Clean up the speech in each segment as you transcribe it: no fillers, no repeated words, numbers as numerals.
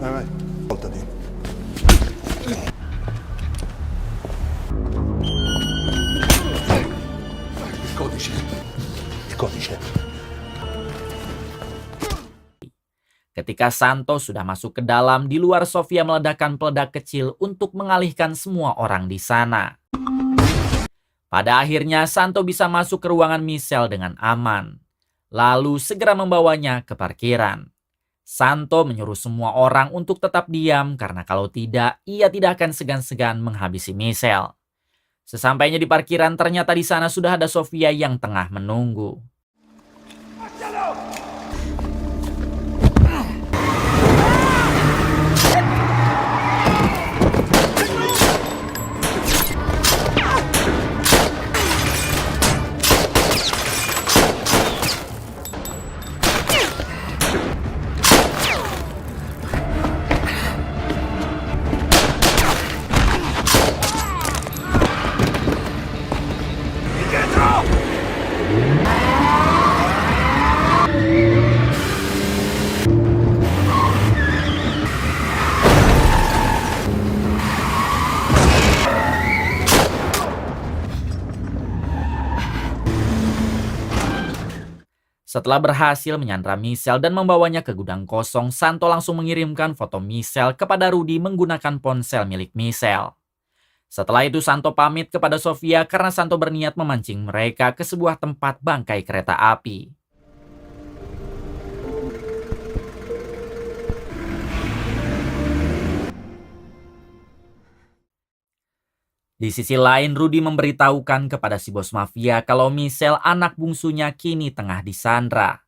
Vai, vai. Voltati. Il codice. Il codice. Ketika Santo sudah masuk ke dalam, di luar Sofia meledakkan peledak kecil untuk mengalihkan semua orang di sana. Pada akhirnya Santo bisa masuk ke ruangan Michelle dengan aman, lalu segera membawanya ke parkiran. Santo menyuruh semua orang untuk tetap diam karena kalau tidak, ia tidak akan segan-segan menghabisi Michelle. Sesampainya di parkiran, ternyata di sana sudah ada Sofia yang tengah menunggu. Setelah berhasil menyandra Michelle dan membawanya ke gudang kosong, Santo langsung mengirimkan foto Michelle kepada Rudy menggunakan ponsel milik Michelle. Setelah itu Santo pamit kepada Sofia karena Santo berniat memancing mereka ke sebuah tempat bangkai kereta api. Di sisi lain, Rudy memberitahukan kepada si bos mafia kalau Michelle, anak bungsunya, kini tengah disandra.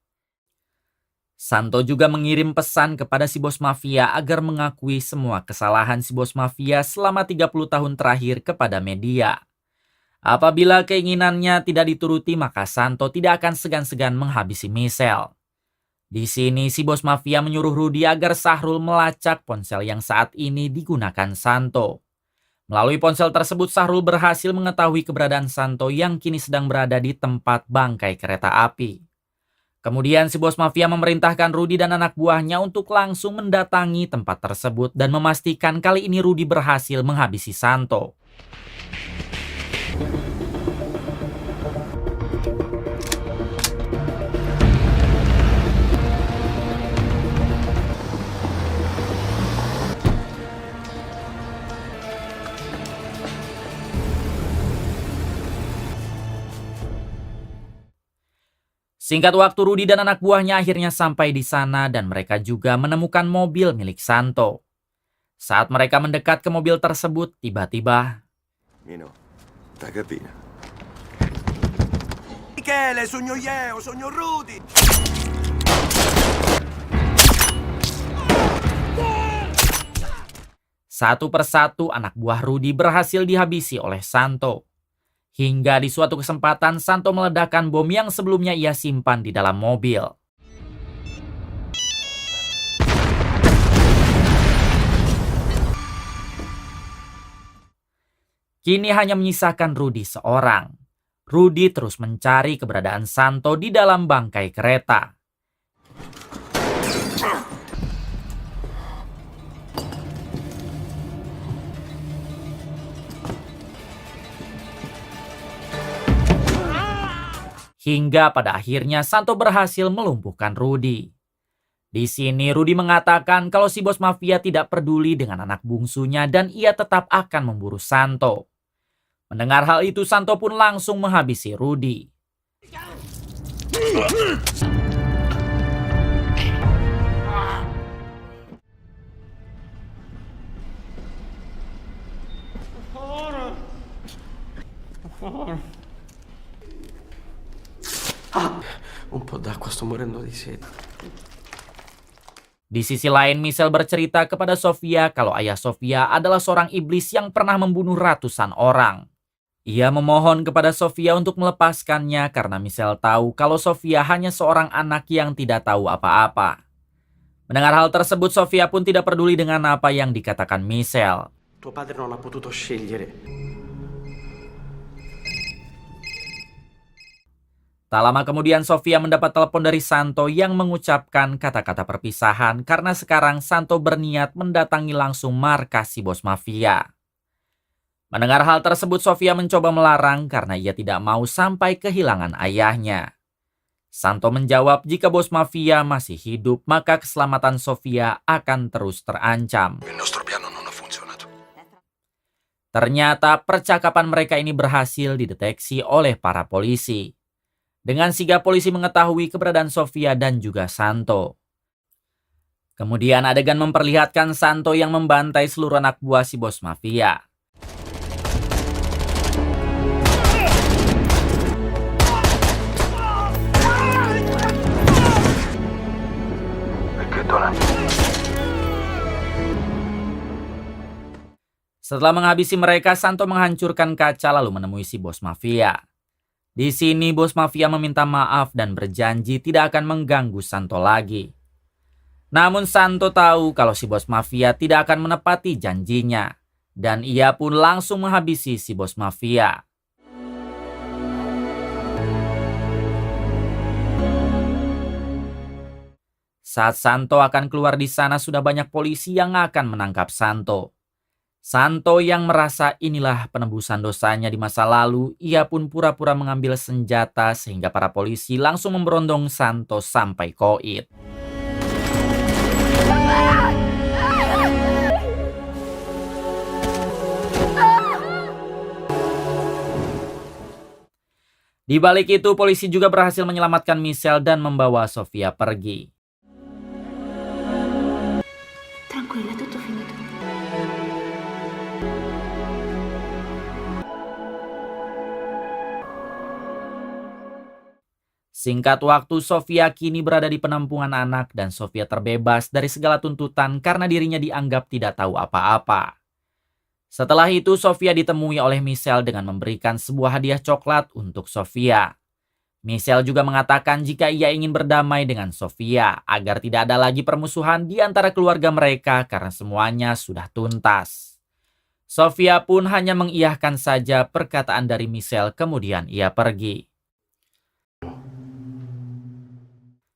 Santo juga mengirim pesan kepada si bos mafia agar mengakui semua kesalahan si bos mafia selama 30 tahun terakhir kepada media. Apabila keinginannya tidak dituruti, maka Santo tidak akan segan-segan menghabisi Michelle. Di sini si bos mafia menyuruh Rudy agar Sahrul melacak ponsel yang saat ini digunakan Santo. Melalui ponsel tersebut, Sahrul berhasil mengetahui keberadaan Santo yang kini sedang berada di tempat bangkai kereta api. Kemudian si bos mafia memerintahkan Rudy dan anak buahnya untuk langsung mendatangi tempat tersebut dan memastikan kali ini Rudy berhasil menghabisi Santo. Singkat waktu, Rudy dan anak buahnya akhirnya sampai di sana dan mereka juga menemukan mobil milik Santo. Saat mereka mendekat ke mobil tersebut, tiba-tiba Mino, tagapina. Michele, sogno io, sogno Rudy. satu persatu anak buah Rudy berhasil dihabisi oleh Santo. Hingga di suatu kesempatan Santo meledakkan bom yang sebelumnya ia simpan di dalam mobil. Kini hanya menyisakan Rudy seorang. Rudy terus mencari keberadaan Santo di dalam bangkai kereta. Hingga pada akhirnya Santo berhasil melumpuhkan Rudy. Di sini Rudy mengatakan kalau si bos mafia tidak peduli dengan anak bungsunya dan ia tetap akan memburu Santo. Mendengar hal itu, Santo pun langsung menghabisi Rudy. Un po' d'acqua, sto morendo di sete. Di sisi lain, Michelle bercerita kepada Sofia kalau ayah Sofia adalah seorang iblis yang pernah membunuh ratusan orang. Ia memohon kepada Sofia untuk melepaskannya karena Michelle tahu kalau Sofia hanya seorang anak yang tidak tahu apa-apa. Mendengar hal tersebut, Sofia pun tidak peduli dengan apa yang dikatakan Michelle. Tuo padre non ha potuto scegliere. Tak lama kemudian Sofia mendapat telepon dari Santo yang mengucapkan kata-kata perpisahan karena sekarang Santo berniat mendatangi langsung markas si bos mafia. Mendengar hal tersebut, Sofia mencoba melarang karena ia tidak mau sampai kehilangan ayahnya. Santo menjawab jika bos mafia masih hidup, maka keselamatan Sofia akan terus terancam. Il nostro piano non ha funzionato. Ternyata percakapan mereka ini berhasil dideteksi oleh para polisi. Dengan sigap polisi mengetahui keberadaan Sofia dan juga Santo. Kemudian adegan memperlihatkan Santo yang membantai seluruh anak buah si bos mafia. Setelah menghabisi mereka, Santo menghancurkan kaca lalu menemui si bos mafia. Di sini bos mafia meminta maaf dan berjanji tidak akan mengganggu Santo lagi. Namun Santo tahu kalau si bos mafia tidak akan menepati janjinya. Dan ia pun langsung menghabisi si bos mafia. Saat Santo akan keluar di sana sudah banyak polisi yang akan menangkap Santo. Santo yang merasa inilah penebusan dosanya di masa lalu, ia pun pura-pura mengambil senjata sehingga para polisi langsung memberondong Santo sampai koit. Di balik itu, polisi juga berhasil menyelamatkan Michelle dan membawa Sofia pergi. Tranquilla, tutto finito. Singkat waktu, Sofia kini berada di penampungan anak dan Sofia terbebas dari segala tuntutan karena dirinya dianggap tidak tahu apa-apa. Setelah itu, Sofia ditemui oleh Michelle dengan memberikan sebuah hadiah coklat untuk Sofia. Michelle juga mengatakan jika ia ingin berdamai dengan Sofia agar tidak ada lagi permusuhan di antara keluarga mereka karena semuanya sudah tuntas. Sofia pun hanya mengiyahkan saja perkataan dari Michelle, kemudian ia pergi.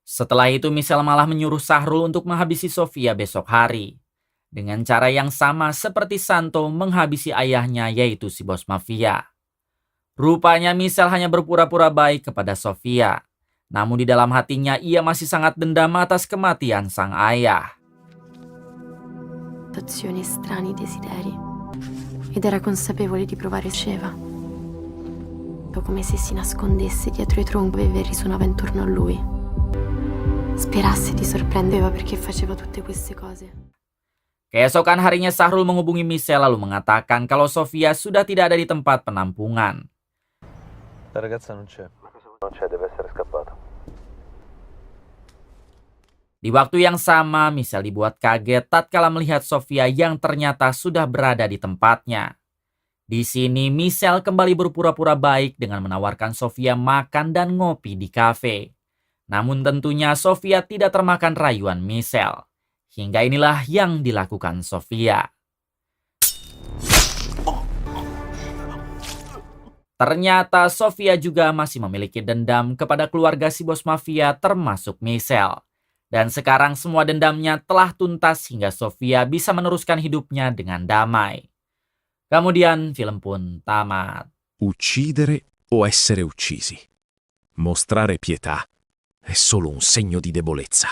Setelah itu Michelle malah menyuruh Sahrul untuk menghabisi Sofia besok hari. Dengan cara yang sama seperti Santo menghabisi ayahnya yaitu si bos mafia. Rupanya Michelle hanya berpura-pura baik kepada Sofia. Namun di dalam hatinya ia masih sangat dendam atas kematian sang ayah. Azioni strani desideri. Ed era consapevole di provare sceva. Come se si nascondesse dietro i tronchi e risuonava intorno a lui. Sperasse di sorprendeva perché faceva tutte queste cose. Keesokan harinya Sahrul menghubungi Michelle lalu mengatakan kalau Sofia sudah tidak ada di tempat penampungan. La ragazza non c'è. Non c'è, deve essere scappata. Di waktu yang sama, Michelle dibuat kaget tatkala melihat Sofia yang ternyata sudah berada di tempatnya. Di sini Michelle kembali berpura-pura baik dengan menawarkan Sofia makan dan ngopi di kafe. Namun tentunya Sofia tidak termakan rayuan Michelle. Hingga inilah yang dilakukan Sofia. Ternyata Sofia juga masih memiliki dendam kepada keluarga si bos mafia termasuk Michelle. Dan sekarang semua dendamnya telah tuntas hingga Sofia bisa meneruskan hidupnya dengan damai. Kemudian film pun tamat. Uccidere o essere uccisi. Mostrare pietà è solo un segno di debolezza.